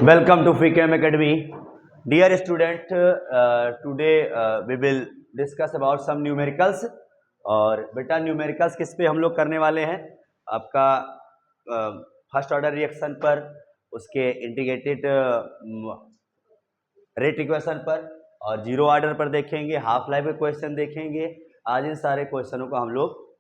Welcome to FreeCam Academy. Dear student, today we will discuss about some numericals. और बेटा numericals किस पे हम लोग करने वाले हैं? आपका फर्स्ट ऑर्डर रिएक्शन पर, उसके इंटीग्रेटेड रेट इक्वेशन पर और जीरो ऑर्डर पर देखेंगे, हाफ लाइफ के क्वेश्चन देखेंगे। आज इन सारे क्वेश्चनों को हम लोग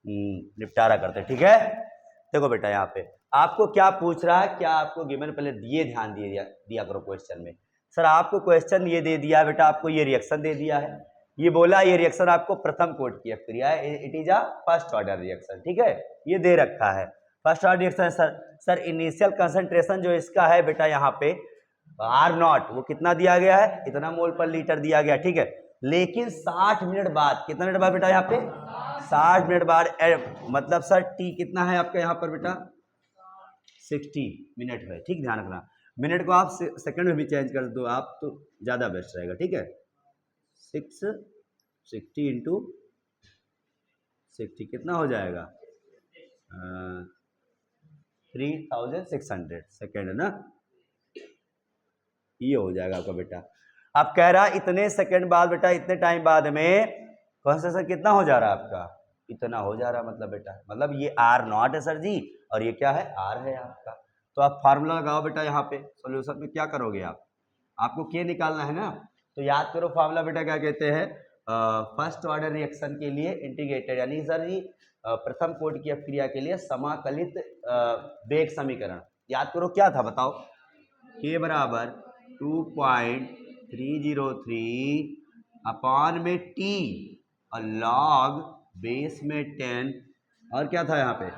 निपटारा करते हैं, ठीक है। देखो बेटा यहाँ पे आपको क्या पूछ रहा है, क्या आपको गिवन पहले दिए, ध्यान दिया करो क्वेश्चन में। सर आपको क्वेश्चन ये दे दिया बेटा, आपको ये रिएक्शन दे दिया है, ये बोला ये रिएक्शन आपको प्रथम कोट की क्रिया है, it is a first order reaction, ठीक है। ये दे रखा है फर्स्ट ऑर्डर रिएक्शन है। सर इनिशियल कंसंट्रेशन जो इसका है बेटा यहाँ पे आर नॉट, वो कितना दिया गया है, इतना मोल पर लीटर दिया गया, ठीक है। लेकिन 60 मिनट बाद, कितना मिनट बाद बेटा यहाँ पे 60 मिनट बाद, मतलब सर टी कितना है आपका यहाँ पर बेटा 60 मिनट है, ठीक। ध्यान रखना मिनट को आप सेकंड में भी चेंज कर दो आप तो ज्यादा बेस्ट रहेगा, ठीक है। 660 इंटू 60 कितना हो जाएगा 3600 सेकेंड है ना, ये हो जाएगा आपका बेटा। अब कह रहा इतने सेकंड बाद बेटा, इतने टाइम बाद में कंसंट्रेशन कितना हो जा रहा है आपका, इतना हो जा रहा है, मतलब बेटा मतलब ये आर नॉट है सर जी, और ये क्या है आर है आपका। तो आप फार्मूला लगाओ बेटा यहाँ पे, सॉल्यूशन में क्या करोगे आप, आपको के निकालना है ना, तो याद करो फार्मूला बेटा क्या कहते हैं, फर्स्ट ऑर्डर रिएक्शन के लिए इंटीग्रेटेड, यानी सर जी प्रथम कोट की अपक्रिया के लिए समाकलित वेग समीकरण। याद करो क्या था बताओ, के बराबर 2.303 अपॉन में टी और लॉग बेस में 10, और क्या था यहाँ पे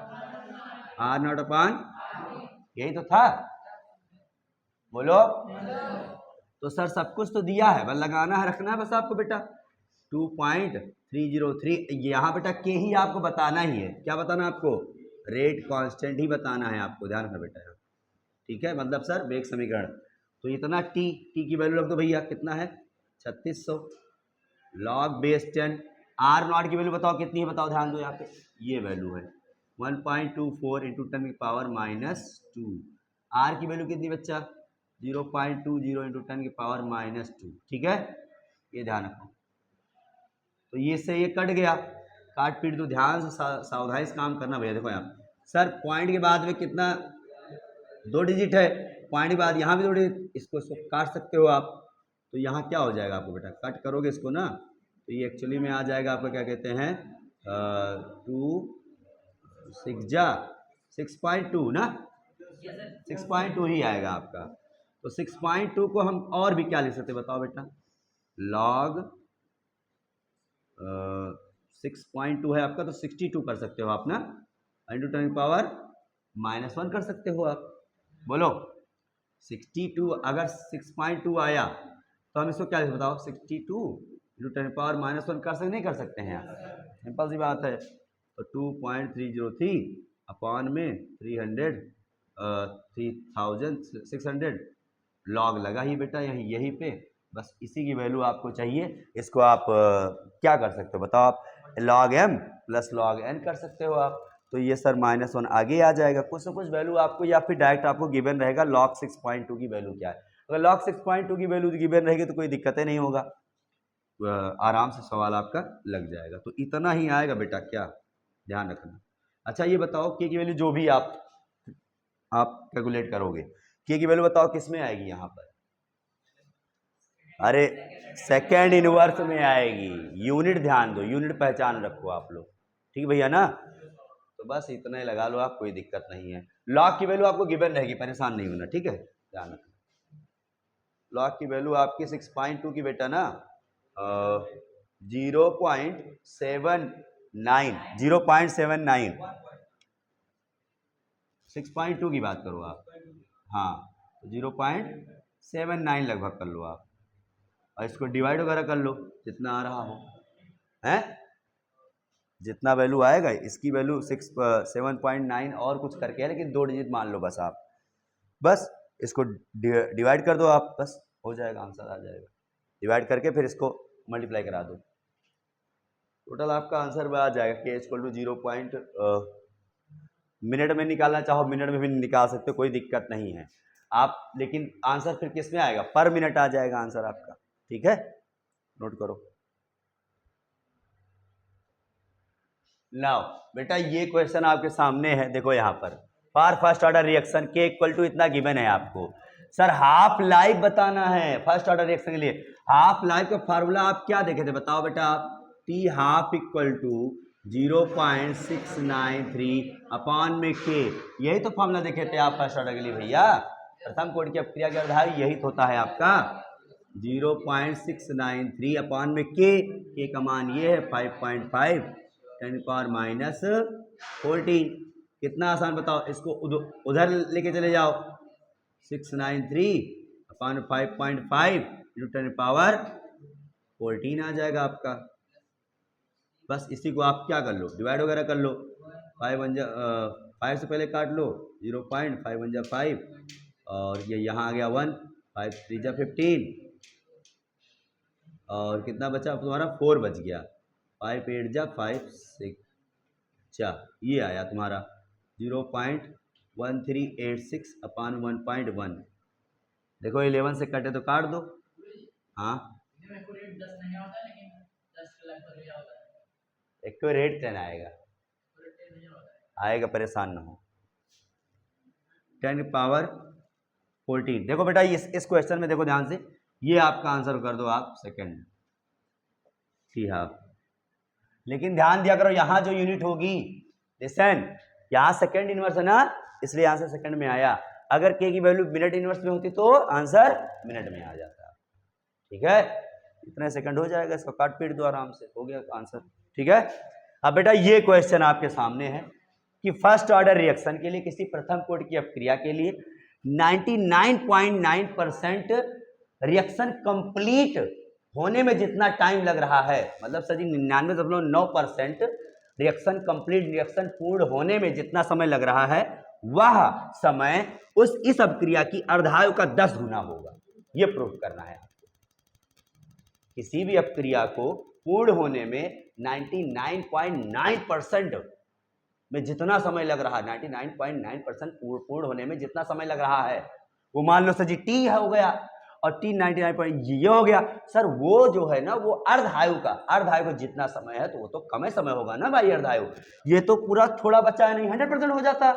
आर नॉट अपॉन, यही तो था, बोलो। तो सर सब कुछ तो दिया है, बस लगाना है, रखना है बस आपको बेटा 2.303, यहाँ बेटा के ही आपको बताना ही है, क्या बताना आपको, रेट कांस्टेंट ही बताना है आपको, ध्यान रखना बेटा, ठीक है। मतलब सर वेग समीकरण, तो इतना टी की वैल्यू रख दो भैया, कितना है 3600, लॉग बेस 10, आर नॉट की वैल्यू बताओ कितनी है, बताओ ध्यान दो यहाँ पे, ये वैल्यू है 1.24 इंटू 10 की पावर -2, आर की वैल्यू कितनी बच्चा 0.20 इंटू 10 की पावर -2, ठीक है, ये ध्यान रखो। तो ये से ये कट गया, काट पीट दो, ध्यान से सावधानी से काम करना भैया। देखो यहाँ सर पॉइंट के बाद में कितना 2 डिजिट है, पॉइंट के बाद यहाँ भी 2 डिजिट, इसको काट सकते हो आप, तो यहाँ क्या हो जाएगा आपको बेटा, कट करोगे इसको ना, तो ये एक्चुअली में आ जाएगा आपका क्या कहते हैं 6.2 ना, 6.2 ही आएगा आपका। तो 6.2 को हम और भी क्या लिख सकते बताओ बेटा, लॉग 6.2 है आपका, तो 62 कर सकते हो आप ना, इंटू 10 की पावर -1 कर सकते हो आप, बोलो 62, अगर 6.2 आया तो हम इसको क्या लिख बताओ 62 इंटू 10 की पावर -1 कर सकते नहीं कर सकते हैं आप, सिंपल सी बात है। तो 2.303 अपॉन में 3600 लॉग लगा ही बेटा यहीं पे, बस इसी की वैल्यू आपको चाहिए। इसको आप क्या कर सकते हो बताओ, आप log m plus log n कर सकते हो आप, तो ये सर -1 आगे आ जाएगा, कुछ ना कुछ वैल्यू आपको, या फिर डायरेक्ट आपको गिवन रहेगा log 6.2 की वैल्यू क्या है। अगर log 6.2 की वैल्यू गिवन रहेगी तो कोई दिक्कत ही नहीं होगा, आराम से सवाल आपका लग जाएगा। तो इतना ही आएगा बेटा, क्या ध्यान रखना। अच्छा ये बताओ के की वैल्यू जो भी आप कैलकुलेट करोगे, के की वैल्यू बताओ किस में आएगी यहाँ पर, अरे सेकेंड इनवर्स में आएगी, यूनिट ध्यान दो, यूनिट पहचान रखो आप लोग, ठीक भैया ना। तो बस इतना ही लगा लो आप, कोई दिक्कत नहीं है। लॉग की वैल्यू आपको गिवन रहेगी, परेशान नहीं होना, ठीक है, ध्यान रखना। लॉग की वैल्यू आपकी 6.2 की बेटा ना 0.79 6.2 की बात करो आप, हाँ 0.79 लगभग कर लो आप, और इसको डिवाइड वगैरह कर लो जितना आ रहा हो, हैं जितना वैल्यू आएगा इसकी वैल्यू 7.9 और कुछ करके है, लेकिन 2 डिजिट मान लो बस आप, बस इसको डिवाइड कर दो आप, बस हो जाएगा, आंसर आ जाएगा। डिवाइड करके फिर इसको मल्टीप्लाई करा दो, टोटल आपका आंसर आ जाएगा के इक्वल टू 0. मिनट में निकालना चाहो मिनट में भी निकाल सकते हो, कोई दिक्कत नहीं है। आप, लेकिन आंसर फिर किस में आएगा, पर मिनट आ जाएगा आंसर आपका, ठीक है, नोट करो। नाउ बेटा ये क्वेश्चन आपके सामने है, देखो यहाँ पर फॉर फर्स्ट ऑर्डर रिएक्शन के इक्वल टू इतना गिवन है आपको, सर हाफ लाइफ बताना है फर्स्ट ऑर्डर रिएक्शन के लिए। हाफ लाइफ का फार्मूला आप क्या देखे थे बताओ बेटा आप, T half equal to 0.693 upon में के, यही तो फॉर्मूला देखे थे आप फर्स्ट ऑर्डर के लिए भैया। प्रथम कोटि की अपक्रिया के अर्धायु यही तो होता है आपका 0.693 अपॉन में के का मान ये है 5.5 10⁻⁻14। कितना आसान बताओ, इसको उधर लेके चले जाओ, 693 अपॉन 5.5 इंटू 10⁻14 आ जाएगा आपका। बस इसी को आप क्या कर लो, डिवाइड वगैरह कर लो, 5 से पहले काट लो 0.5 1 जा 5 और ये यहाँ आ गया 1, 5 3 जा 15 और कितना बचा तुम्हारा 4 बच गया, 5 8 जा 5 6 चा, ये आया तुम्हारा 0.1386 अपॉन 1.1। देखो 11 से कटे तो काट दो, हाँ एक्यूरेट 10 आएगा, परेशान ना हो। 10⁻14। देखो बेटा इस क्वेश्चन में देखो ध्यान से, ये आपका आंसर कर दो आप सेकंड, टी हाफ। लेकिन ध्यान दिया करो यहाँ जो यूनिट होगी, लिसन, यहाँ सेकंड इनवर्स है ना, इसलिए यहाँ से सेकंड में आया। अगर के की वैल्यू मिनट इनवर्स में होती तो आंसर मिनट में आ जाता, ठीक है, इतने सेकंड हो जाएगा, इसको काट पीट दो आराम से, हो गया आंसर, ठीक है। अब बेटा ये क्वेश्चन आपके सामने है कि फर्स्ट ऑर्डर रिएक्शन के लिए किसी प्रथम कोटि की अपक्रिया के लिए 99.9% रिएक्शन कंप्लीट होने में जितना टाइम लग रहा है, मतलब सर जी 99.9% रिएक्शन कंप्लीट, रिएक्शन पूर्ण होने में जितना समय लग रहा है वह समय इस अपक्रिया की अर्धायु का 10 गुना होगा, यह प्रूव करना है आपको। किसी भी अपक्रिया को पूर्ण होने में 99.9% में जितना समय लग रहा है, 99.9% पूर्ण होने में जितना समय लग रहा है, वो मान लो सर जी टी हो गया और टी 99 ये हो गया, सर वो जो है ना वो अर्धायु को जितना समय है तो वो तो कम समय होगा ना भाई, अर्धायु ये तो पूरा थोड़ा बचा है नहीं, 100% हो जाता।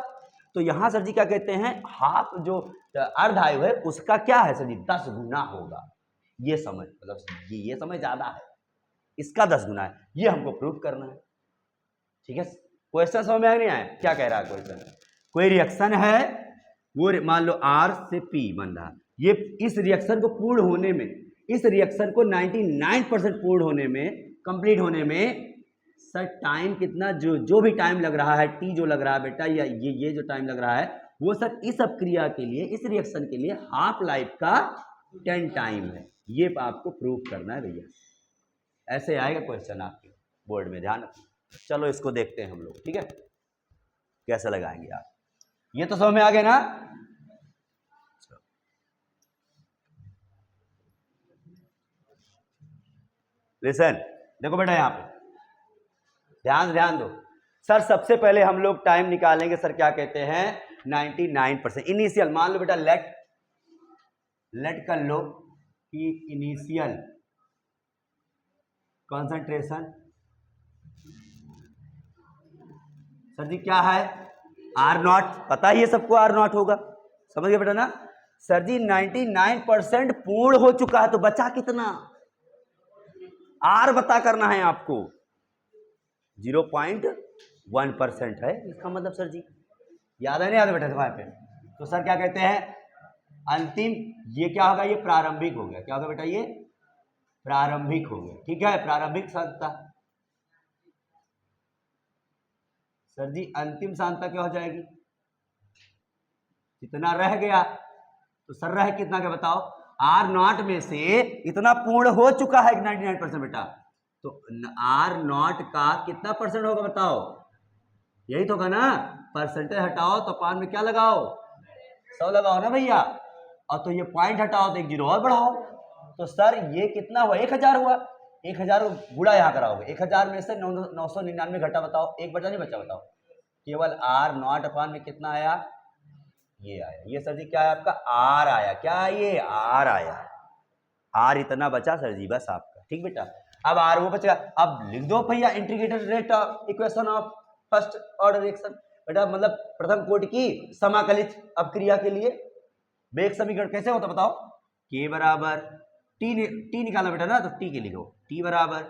तो यहाँ सर जी क्या कहते हैं, हाफ जो अर्धायु है उसका क्या है सर जी 10 गुना होगा, ये समय, मतलब ये समय ज्यादा है, इसका 10 गुना है, ये हमको प्रूव करना है, ठीक है। क्वेश्चन समझ में आ नहीं आया, क्या कह रहा है क्वेश्चन, कोई रिएक्शन है वो मान लो R से P बन रहा, ये इस रिएक्शन को पूर्ण होने में, इस रिएक्शन को 99% पूर्ण होने में, कंप्लीट होने में सर टाइम कितना, जो भी टाइम लग रहा है, टी जो लग रहा है बेटा, या ये जो टाइम लग रहा है वो सर इस अपक्रिया के लिए, इस रिएक्शन के लिए हाफ लाइफ का 10 टाइम है, ये आपको प्रूव करना है भैया। ऐसे आएगा क्वेश्चन आपके बोर्ड में, ध्यान रखना। चलो इसको देखते हैं हम लोग, ठीक है, कैसे लगाएंगे आप, ये तो समझ में आ गया ना। लिसन, देखो बेटा यहाँ पे ध्यान दो, सर सबसे पहले हम लोग टाइम निकालेंगे, सर क्या कहते हैं 99% इनिशियल, मान लो बेटा लेट कर लो कि इनिशियल कंसंट्रेशन सर जी क्या है R0, पता ही है सबको R0 होगा, समझ गए बेटा ना। सर जी 99% पूर्ण हो चुका है तो बचा कितना, R बता करना है आपको, 0.1% है इसका मतलब सर जी, याद है नहीं याद बेटा तुम्हारे पे, तो सर क्या कहते हैं अंतिम, ये क्या होगा, ये प्रारंभिक हो गया, क्या होगा बेटा, ये प्रारंभिक हो गया, ठीक है, प्रारंभिक सांद्रता। सर जी अंतिम सांद्रता क्या हो जाएगी, कितना रह गया, तो सर रह कितना का बताओ, R0 में से इतना पूर्ण हो चुका है 99% बेटा, तो R0 का कितना परसेंट होगा बताओ, यही तो होगा ना, परसेंटेज हटाओ तो पान में क्या लगाओ 100 लगाओ ना भैया, और तो ये पॉइंट हटाओ तो एक जीरो और बढ़ाओ, तो सर ये कितना हुआ 1000 हुआ, 1000 गुणा यहाँ कराओगे, 1000 में से 999 घटा बताओ, एक बचा नहीं बचा बताओ, केवल R0 अपान में कितना आया ये आया, ये सर जी क्या है आपका आर आया, क्या ये आर आया, आर इतना बचा सर जी बस आपका। ठीक बेटा, अब आर वो बचेगा, अब लिख दो भैया integrated rate of equation of first order reaction. बेटा मतलब प्रथम कोटि की समाकलित अपक्रिया के लिए वेग समीकरण कैसे होता बताओ, के बराबर टी निकाला बेटा ना, तो टी के लिखो, टी बराबर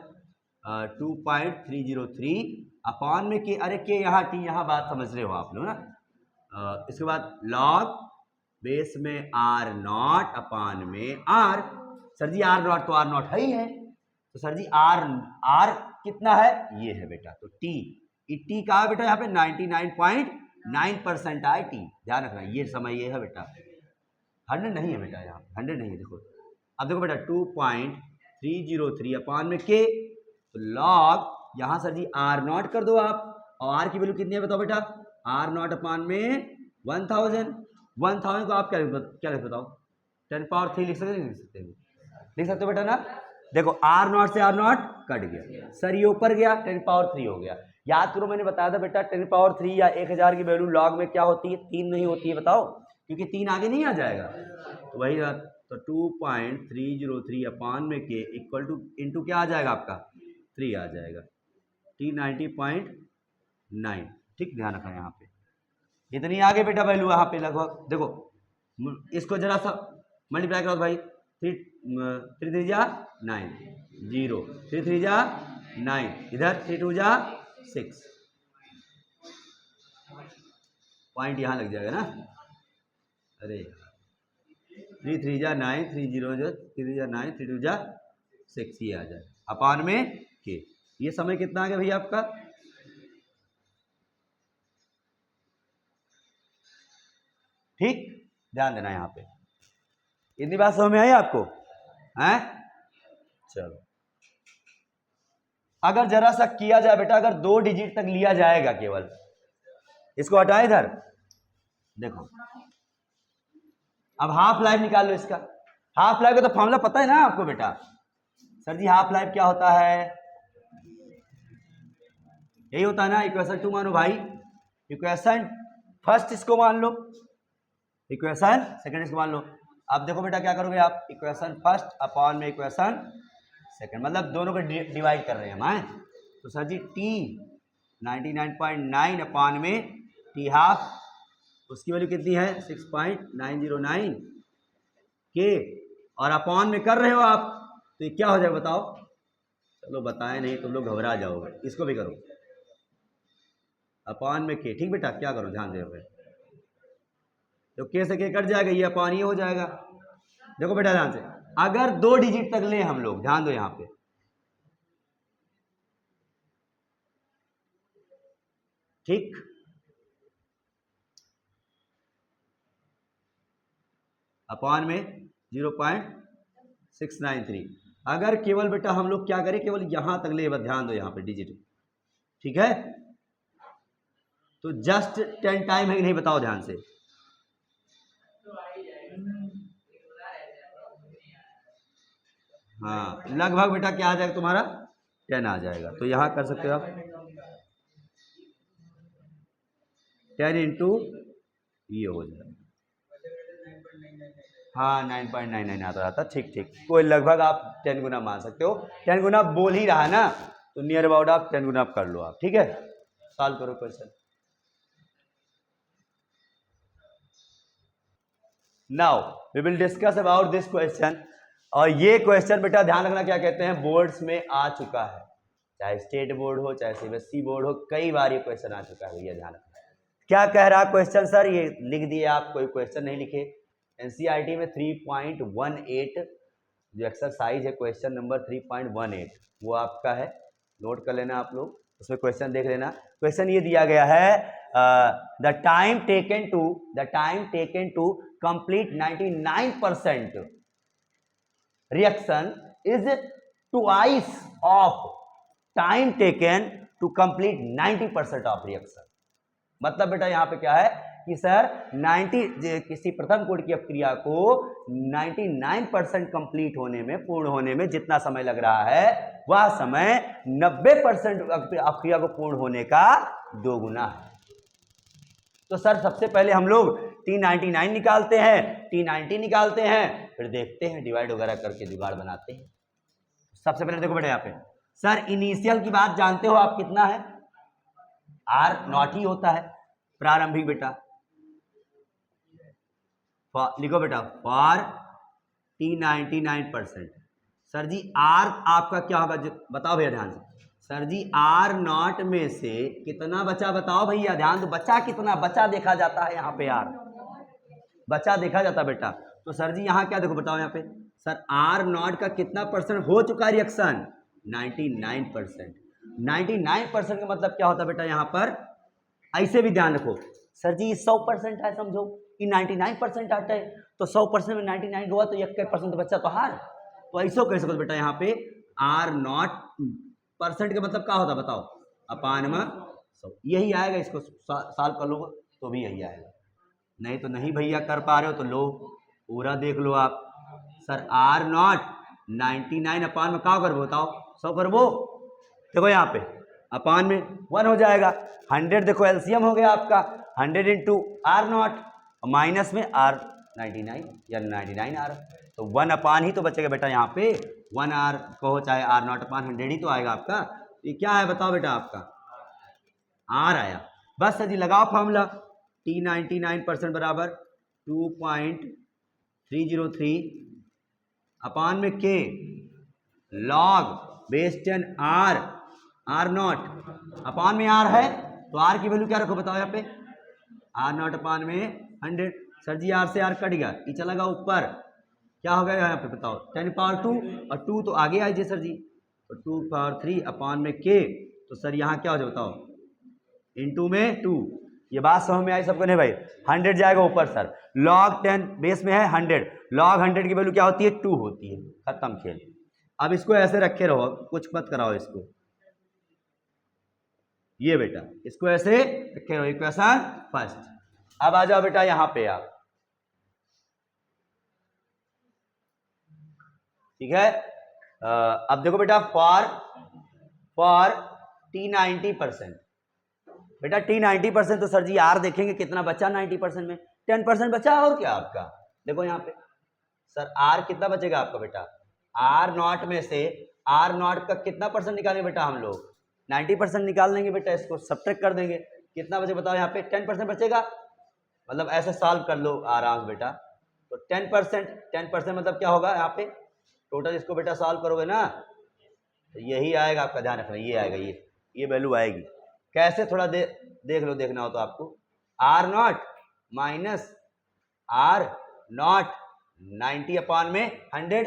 2.303 अपॉन में के, अरे के यहाँ टी यहाँ बात समझ रहे हो आप लोग ना। इसके बाद लॉग बेस में आर नॉट अपॉन में R, sir ji R not तो आर नॉट है ही है, तो सर जी आर कितना है ये है बेटा, तो टी का है बेटा यहाँ पे 99.9% आए टी, ध्यान रखना ये समय ये है बेटा, 100 नहीं है बेटा, यहाँ 100 नहीं है। देखो अब देखो बेटा 2.303 अपॉन में के, तो लॉग यहाँ सर जी आर नॉट कर दो आप, और आर की वैल्यू कितनी है बताओ बेटा, आर नॉट अपॉन में 1000 को आप क्या लिख बताओ, 10³ लिख सकते नहीं लिख सकते, लिख सकते हो बेटा ना। देखो आर नॉट से आर नॉट कट गया, सर ये ऊपर गया 10³ हो गया। याद करो मैंने बताया था बेटा 10³ या 1000 की वैल्यू लॉग में क्या होती है, 3 नहीं होती है, बताओ क्योंकि 3 आगे नहीं आ जाएगा, तो वही बात, तो 2.303 अपॉन में के इक्वल टू इंटू क्या आ जाएगा आपका 3 आ जाएगा, टी 90.9। ठीक ध्यान रखना यहाँ पे इतनी आगे बेटा वैल्यू यहाँ पे लगभग, देखो इसको जरा सा मल्टीप्लाई करो भाई, 3 3 जा 9 0, 3 जा 9, इधर 3 जा 6, पॉइंट यहाँ लग जाएगा ना, अरे 3 जा 9, 3 0 जो 3 जा 9, 3 जा 6 ये आ जाए अपॉन में के। ये समय कितना आ गया भैया आपका, ठीक ध्यान देना यहाँ पे, इतनी बात समझ में आई आपको हैं। चलो अगर जरा सा किया जाए बेटा, अगर 2 डिजिट तक लिया जाएगा केवल, इसको हटाए इधर, देखो अब हाफ लाइफ निकाल लो इसका, हाफ लाइफ का तो फॉर्मूला पता है ना आपको बेटा, सर जी हाफ लाइफ क्या होता है, यही होता है ना, इक्वेशन 2 मानो भाई, इक्वेशन फर्स्ट इसको मान लो, इक्वेशन सेकंड इसको मान लो। अब देखो बेटा क्या करोगे आप, इक्वेशन फर्स्ट अपॉन में इक्वेशन सेकंड, मतलब दोनों को डिवाइड कर रहे हैं हम, तो सर जी टी 99.9 अपॉन में टी हाफ, उसकी वैल्यू कितनी है 6.909 के, और अपॉन में कर रहे हो आप, तो ये क्या हो जाएगा बताओ, चलो बताएं नहीं तुम लोग घबरा जाओगे, इसको भी करो अपॉन में के, ठीक बेटा क्या करो ध्यान दे, तो के से के कट जाएगा, ये अपॉन ये हो जाएगा। देखो बेटा ध्यान से, अगर 2 डिजिट तक ले हम लोग, ध्यान दो यहां पे, ठीक अपॉन में 0.693, अगर केवल बेटा हम लोग क्या करें, केवल यहां तक ले, ध्यान दो यहां पे डिजिट, ठीक है, तो जस्ट 10 टाइम है कि नहीं बताओ ध्यान से, हाँ लगभग बेटा क्या आ जाएगा तुम्हारा 10 आ जाएगा, तो यहां कर सकते हो आप 10 इंटू ये हो जाएगा, हाँ 9.99 आता था, ठीक ठीक, कोई लगभग आप 10 गुना मान सकते हो, 10 गुना बोल ही रहा है ना, तो नियर अबाउट आप 10 गुना कर लो आप, ठीक है। सॉल्व करो question. Now we will discuss about this question, और ये क्वेश्चन बेटा ध्यान रखना क्या कहते हैं, बोर्ड्स में आ चुका है, चाहे स्टेट बोर्ड हो चाहे सीबीएसई बोर्ड हो, कई बार ये क्वेश्चन आ चुका है, ये ध्यान रखना। क्या कह रहा क्वेश्चन सर, ये लिख दिए आप, कोई क्वेश्चन नहीं लिखे, एनसीईआरटी में 3.18 जो एक्सरसाइज है क्वेश्चन नंबर 3.18 वो आपका है, नोट कर लेना आप लोग, उसमें क्वेश्चन देख लेना। क्वेश्चन ये दिया गया है, the time taken to complete 99% reaction is twice of time taken to complete 90% of reaction. मतलब बेटा यहाँ पे क्या है कि सर 90 किसी प्रथम कोटि की अपक्रिया को 99% कंप्लीट होने में, पूर्ण होने में जितना समय लग रहा है, वह समय 90% अपक्रिया को पूर्ण होने का 2 गुना है। तो सर सबसे पहले हम लोग T99 निकालते हैं, T90 निकालते हैं, फिर देखते हैं डिवाइड वगैरह करके जुगाड़ बनाते हैं। सबसे पहले देखो बेटा यहाँ पे सर इनिशियल की बात जानते हो आप कितना है, R0 ही होता है प्रारंभिक बेटा। लिखो बेटा for T99%। Sir ji R आपका क्या होगा बताओ भैया ध्यान से। सर जी R0 में से कितना बचा बताओ भैया, ध्यान दो, बचा कितना, बचा देखा जाता है यहाँ पे, R बचा देखा जाता बेटा। तो सर जी यहाँ क्या देखो बताओ यहाँ पे सर R0 का कितना परसेंट हो चुका रिएक्शन, 99%। 99% का मतलब क्या होता है बेटा यहाँ पर, ऐसे भी ध्यान रखो सर जी 100% है, समझो कि 99% आता है तो 100% में 99 हुआ तो 1% बच्चा तो हार, तो ऐसा कह सको बेटा यहाँ पे R0% का मतलब क्या होता बताओ, अपान में 100, यही आएगा। इसको सॉल्व कर लो तो भी यही आएगा, नहीं तो नहीं भैया कर पा रहे हो तो लो पूरा देख लो आप। सर R0 99 अपान में क्या करबो बताओ, 100 करबो, देखो यहाँ पे अपान में 1 हो जाएगा, 100 देखो एलसीएम हो गया आपका, 100 इंटू R0 माइनस में R99 या 99 R, तो 1 अपान ही तो बचेगा बेटा यहाँ पे, 1 R कहो चाहे R0 अपान 100 ही तो आएगा आपका। ये क्या है बताओ बेटा, आपका R आया। बस सर जी लगाओ फॉर्मूला, T99% बराबर 2.303 अपान में K लॉग बेस 10 R0 अपान में R है तो R की वैल्यू क्या रखो बताओ यहाँ पे, R0 अपान में 100। सर जी R से R कट गया, ये चला गया ऊपर, क्या हो गया यहाँ पे बताओ 10 पावर 2 और 2 तो आगे आइए सर जी, तो 2 पावर 3 अपान में K, तो सर यहाँ क्या हो जाए बताओ इनटू में 2। ये बात समझ में आई सबको नहीं भाई, 100 जाएगा ऊपर सर, log 10 बेस में है 100, log 100 की वैल्यू क्या होती है 2 होती है, खत्म खेल। अब इसको ऐसे रखे रहो, कुछ मत कराओ इसको, ये बेटा इसको ऐसे रखे रहो, इक्वेशन फर्स्ट। अब आ जाओ बेटा यहां पे आप, ठीक है। अब देखो बेटा फॉर T90%, बेटा T90% तो सर जी R देखेंगे कितना बचा 90% में, 10% बचा और क्या आपका, देखो यहाँ पे सर R कितना बचेगा आपका बेटा, R0 में से R0 का कितना परसेंट निकालेंगे बेटा हम लोग, 90% निकाल लेंगे बेटा, इसको सब्ट्रैक्ट कर देंगे, कितना बचे बताओ यहाँ पे 10% बचेगा, मतलब ऐसे सॉल्व कर लो आराम से बेटा। तो 10% मतलब क्या होगा यहाँ पे, टोटल इसको बेटा सॉल्व करोगे ना तो यही आएगा आपका, ध्यान रखना ये आएगा, ये वैल्यू आएगी। कैसे थोड़ा देख लो, देखना हो तो आपको R0 माइनस R0 90 अपान में 100,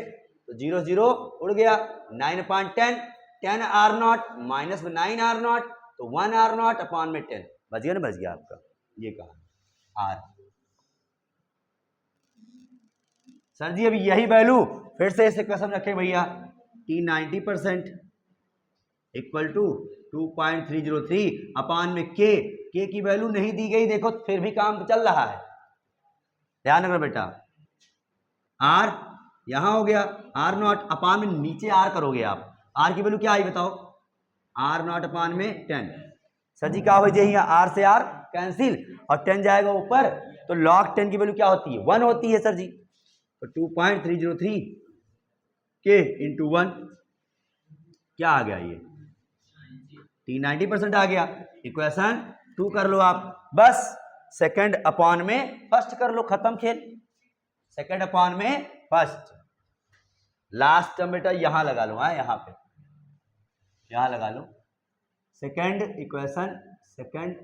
तो 0 0 उड़ गया, 9 अपान 10 10 R0 माइनस में 9 R0, तो 1 R0 अपान में 10 बच गया ना, बच गया आपका, ये कहा R। सर जी अभी यही वैल्यू फिर से इस इक्वेशन रखे भैया, T90% इक्वल टू 2.303 अपान में K की वैल्यू नहीं दी गई, देखो फिर भी काम चल रहा है, ध्यान रखना बेटा। R यहां हो गया R0 अपान में नीचे R करोगे आप, R की वैल्यू क्या आई बताओ, R0 अपान में 10, सर जी क्या हो जाएगा R से R कैंसिल और 10 जाएगा ऊपर, तो log 10 की वैल्यू क्या होती है 1 होती है सर जी, तो 2.303 K इंटू 1 क्या आ गया, ये T90% आ गया, इक्वेशन 2 कर लो आप, बस सेकंड अपॉन में फर्स्ट कर लो, खत्म खेल, सेकंड अपॉन में फर्स्ट। लास्ट टर्म बेटा यहां लगा लो, यहां पे यहां लगा लो, सेकंड इक्वेशन, सेकंड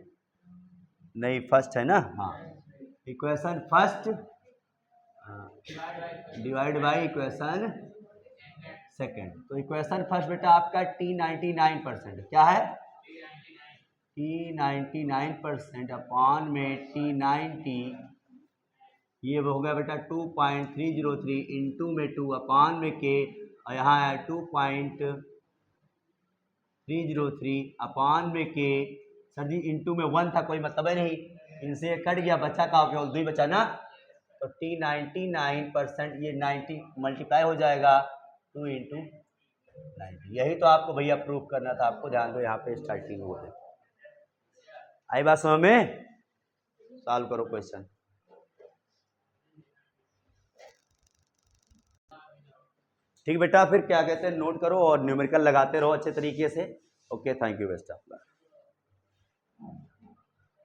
नहीं फर्स्ट है ना, हाँ equation first divide by equation second, तो इक्वेशन फर्स्ट बेटा आपका T99% क्या है, T99% अपॉन में T90, ये हो गया बेटा 2.303 इंटू में 2 अपॉन में K, और यहाँ है 2.303 अपॉन में K, सर जी इंटू में 1 था, कोई मतलब ही नहीं, इनसे कट गया, बच्चा का केवल 2 ही बचा ना, तो T99% ये 90 मल्टीप्लाई हो जाएगा 2 इंटू 90, यही तो आपको भैया प्रूफ करना था, आपको ध्यान दो यहाँ पे स्टार्टिंग हो गई, आई बात समझ में, सॉल्व करो क्वेश्चन। ठीक बेटा, फिर क्या कहते हैं, नोट करो और न्यूमेरिकल लगाते रहो अच्छे तरीके से। ओके, थैंक यू बेटा।